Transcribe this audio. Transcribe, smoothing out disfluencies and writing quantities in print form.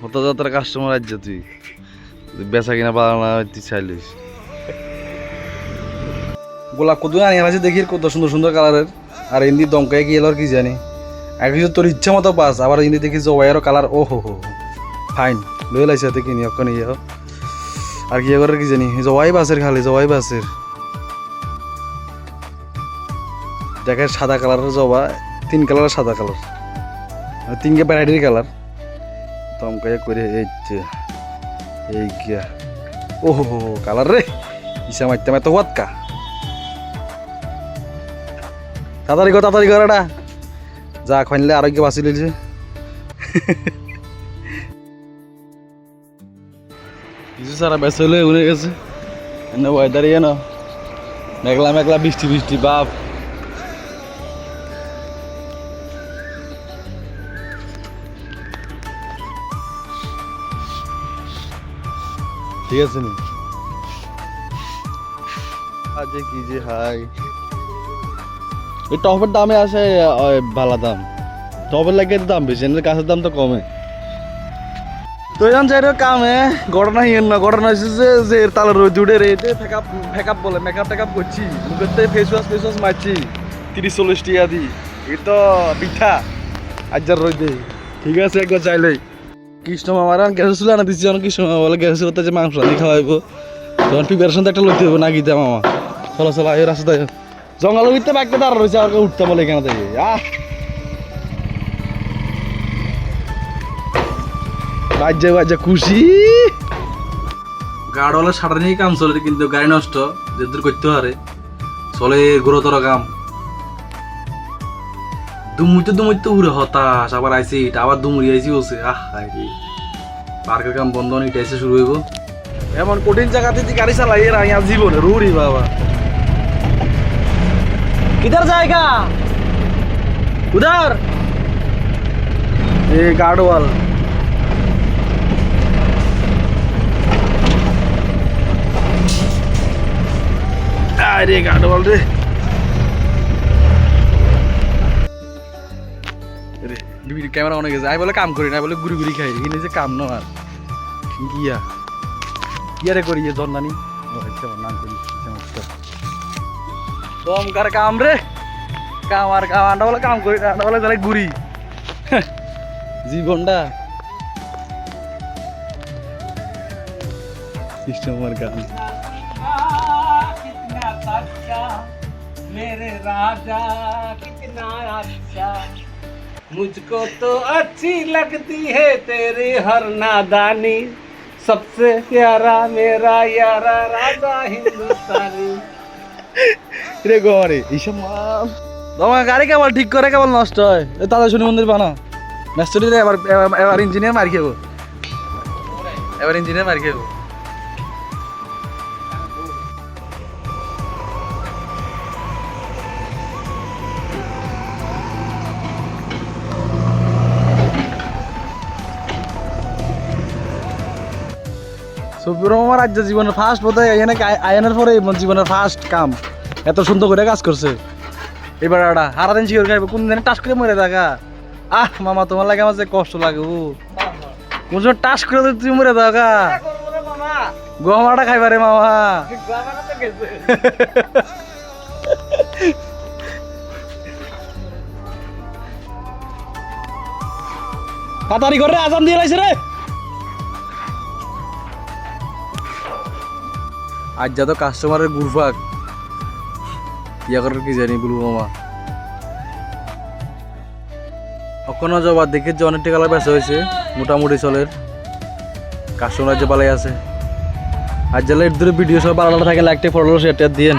হতযাত্রা customer আজ তুই বেচা কিনা পালা তুই চাইলিস গোলাপ কত আনি আছে দেখি কত সুন্দর সুন্দর কালারের আর হিন্দি দমকায় কি এলো কি জানি এক কিছু তোর ইচ্ছা মতো পাস আবার হিন্দি দেখি জবাইয়েরও কালার ও হো হো ফাইন লয়ে লাইছে হাতে কিনি অক্ষণ ইয়ে আর কি করে কি জানি জবাই বাসের খালি জবাই বাসের দেখে সাদা কালারের জবা 3 কালারের সাদা কালার 3 ভ্যারাইটির কালার দমকায় করে এই গিয়া ও হো হো কালার রে ইসা মারতে মারতে হওয়াত কা তাড়াতাড়ি কর এটা যা খাইলে আরোগ্য বাঁচি লিছে কিছু সারা বেশ হলে উড়ে গেছে ওয়েদার ইয়ে না মেঘলা মেঘলা বৃষ্টি বৃষ্টি বাপ ঠিক আছে নি আজ কি যে হাই এই টপের দামে আসে ভালো দাম টপের লাগে দাম বেশি গাছের দাম তো কমে তো এখন যাই কামে ঘটনা হিয়েন না ঘটনা হচ্ছে যে তালের রোদ উঠে রেটে ফেকআপ বলে মেকআপ টেকআপ করছি মুখের ফেস ওয়াশ মারছি 30-40 টাকা দি এই তো পিঠা আজার রোদে ঠিক আছে একবার চাইলেই কৃষ্ণ মামার গ্যাস চুলা আনা দিচ্ছি কৃষ্ণ মামা বলে গ্যাস চুলাতে যে মাংস আনি খাওয়াইবো তখন প্রিপারেশন তো একটা লইতে হবে না গিয়ে মামা চলো এই রাস্তায় জঙ্গল উঠতে বাইকটা দাঁড়া রয়েছে আর উঠতে বলে এখানে থেকে বাজ্যা খুশি গাড়ওয়ালা সারা নিয়ে কাম চলে কিন্তু গাড়ি নষ্ট যে দূর করতে পারে চলে গুরুতর কাম দুমুইতে উড়ে হতাশ আবার আইসি আবার দুমুড়ি আইসি বসে পার্কের কাম বন্ধ ইটা এসে শুরু হইব এমন কঠিন জায়গাতে গাড়ি চালাই এর আইয়া জীবনে রুড়ি বাবা किधर जाएगा उधर ये गार्डवाल अरे गार्डवाल रे कैमरा অনেক গেছে আই বলে কাম করি না বলে গুড়ি গুড়ি খাই কিন্তু যে কাম না আর গিয়া ইয়ারে করি যে জন্নানি আচ্ছা নাম করি দমকার কাম রে কাম আর কাম আন্ডা বলে কাম করি আন্ডা বলে তাহলে ঘুরি জীবনটা সিস্টেমের কাম कितना सच्चा मेरे राजा कितना अच्छा मुझको तो अच्छी लगती है तेरी हर नादानी सबसे प्यारा मेरा यारा राजा हिंदुस्तानी রে গরে এইসব তোমার গাড়ি কেবল ঠিক করে কেবল নষ্ট হয় তাদের শনি মন্দির বানা নষ্ট দিলে এবার ইঞ্জিনিয়ার মার খেবো সুব্রহ্মণ্য রাজ্য জীবনের ফার্স্ট বোধ হয় এখানে আয়নের পরে জীবনের ফার্স্ট কাম এত সুন্দর করে কাজ করছে এবার একটা সারাদিন শিওর খাইবো কোন দিনে টাস করে মরে থাকা মামা তোমার লাগে আমার যে কষ্ট লাগে কোন সময় টাস করে তুমি মরে থাকা গহমাটা খাইবারে মামা তাড়াতাড়ি করে আজান দিয়ে রাইছে রে আজ যা তো কাস্টমারের গুরফাক ইয়া করার কি জানি বলবো মামা অক্ষণ জবা দেখে যে অনেকটা কালার বেচা হয়েছে মোটামুটি চলের কাস্টমার যে পালাই আছে আর যারা এর ধরে ভিডিও সব ভালো থাকে লাইকটা ফলো শেয়ার দিয়েন।